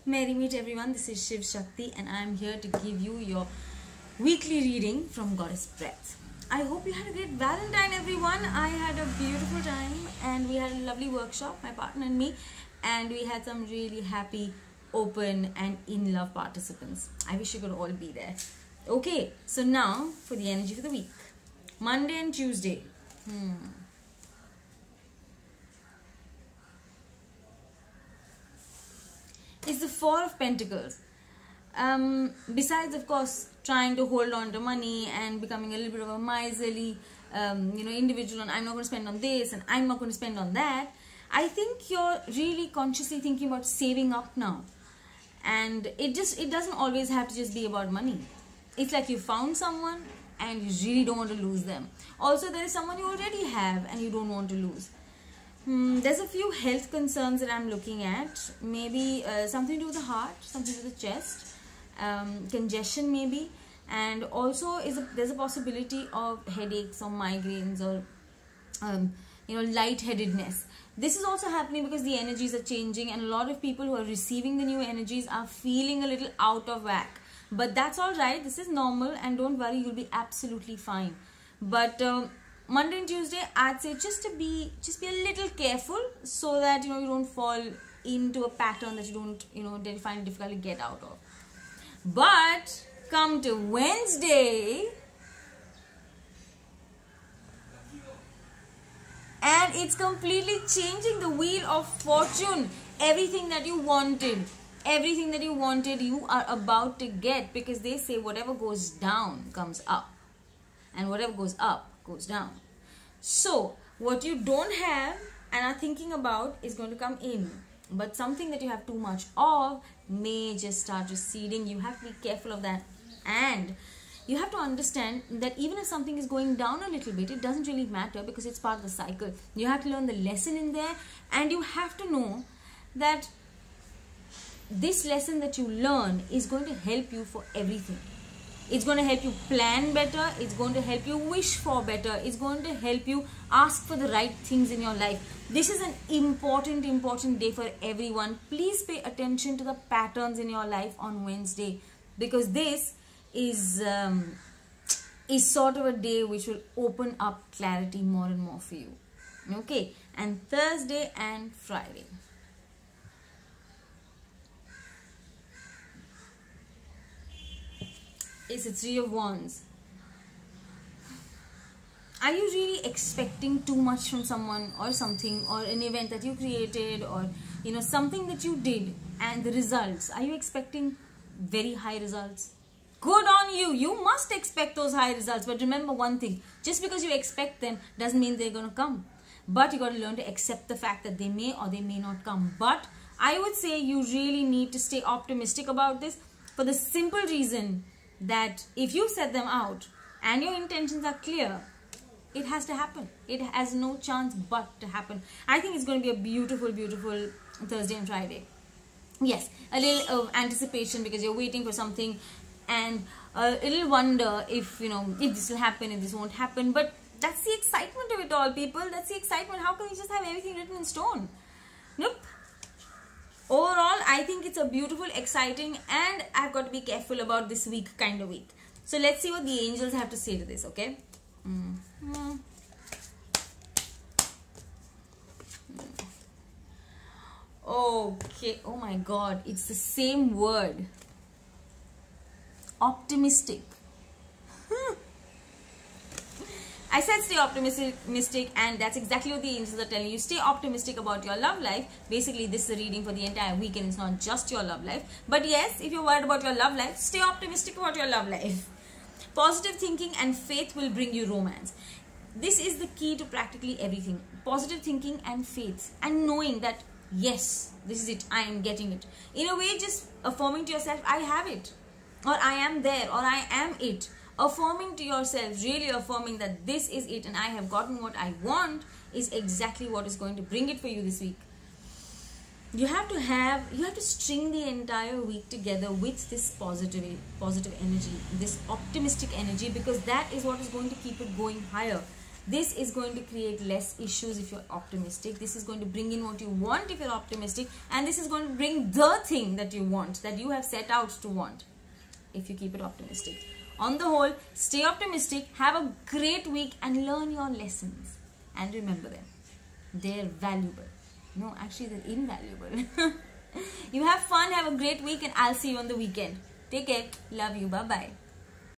Merry meet everyone, this is Shiv Shakti and I am here to give you your weekly reading from Goddess Breath. I hope you had a great Valentine everyone. I had a beautiful time and we had a lovely workshop, my partner and me, and we had some really happy, open and in love participants. I wish you could all be there. Okay, so now for the energy for the week. Monday and Tuesday. It's the Four of Pentacles. Besides, of course, trying to hold on to money and becoming a little bit of a miserly, individual, and I'm not going to spend on this and I'm not going to spend on that. I think you're really consciously thinking about saving up now, and it doesn't always have to just be about money. It's like you found someone and you really don't want to lose them. Also, there is someone you already have and you don't want to lose. There's a few health concerns that I'm looking at. Maybe something to do with the heart, something to do with the chest, congestion maybe, and also there's a possibility of headaches or migraines or lightheadedness. This is also happening because the energies are changing and a lot of people who are receiving the new energies are feeling a little out of whack. But that's all right. This is normal and don't worry, you'll be absolutely fine. But Monday and Tuesday, I'd say just be a little careful so that you don't fall into a pattern that you don't find it difficult to get out of. But come to Wednesday, and it's completely changing the wheel of fortune. Everything that you wanted, you are about to get, because they say whatever goes down comes up and whatever goes up goes down. So what you don't have and are thinking about is going to come in, but something that you have too much of may just start receding. You have to be careful of that, and you have to understand that even if something is going down a little bit, it doesn't really matter because it's part of the cycle. You have to learn the lesson in there, and you have to know that this lesson that you learn is going to help you for everything. It's going to help you plan better. It's going to help you wish for better. It's going to help you ask for the right things in your life. This is an important day for everyone. Please pay attention to the patterns in your life on Wednesday, because this is sort of a day which will open up clarity more and more for you. Okay, and Thursday and Friday. It's a Three of Wands. Are you really expecting too much from someone or something, or an event that you created, or something that you did, and the results? Are you expecting very high results? Good on you. You must expect those high results. But remember one thing, just because you expect them doesn't mean they're going to come. But you got to learn to accept the fact that they may or they may not come. But I would say you really need to stay optimistic about this, for the simple reason that if you set them out and your intentions are clear, it has to happen. It has no chance but to happen. I think it's going to be a beautiful Thursday and Friday. Yes, a little of anticipation because you're waiting for something, and a little wonder if this will happen, if this won't happen. But that's the excitement of it all, people. That's the excitement. How can you just have everything written in stone? Nope. Overall, I think it's a beautiful, exciting, and I've got to be careful about this week kind of week. So let's see what the angels have to say to this, okay? Okay, oh my God, it's the same word. Optimistic. I said stay optimistic, and that's exactly what the angels are telling you. Stay optimistic about your love life. Basically, this is a reading for the entire weekend. It's not just your love life. But yes, if you're worried about your love life, stay optimistic about your love life. Positive thinking and faith will bring you romance. This is the key to practically everything. Positive thinking and faith, and knowing that, yes, this is it. I am getting it. In a way, just affirming to yourself, I have it, or I am there, or I am it. Affirming to yourself, really affirming that this is it and I have gotten what I want, is exactly what is going to bring it for you this week. You have to string the entire week together with this positive energy, this optimistic energy, because that is what is going to keep it going higher. This is going to create less issues if you're optimistic. This is going to bring in what you want if you're optimistic, and this is going to bring the thing that you want, that you have set out to want, if you keep it optimistic. On the whole, stay optimistic, have a great week, and learn your lessons. And remember them. They're valuable. No, actually they're invaluable. You have fun, have a great week, and I'll see you on the weekend. Take care. Love you. Bye-bye.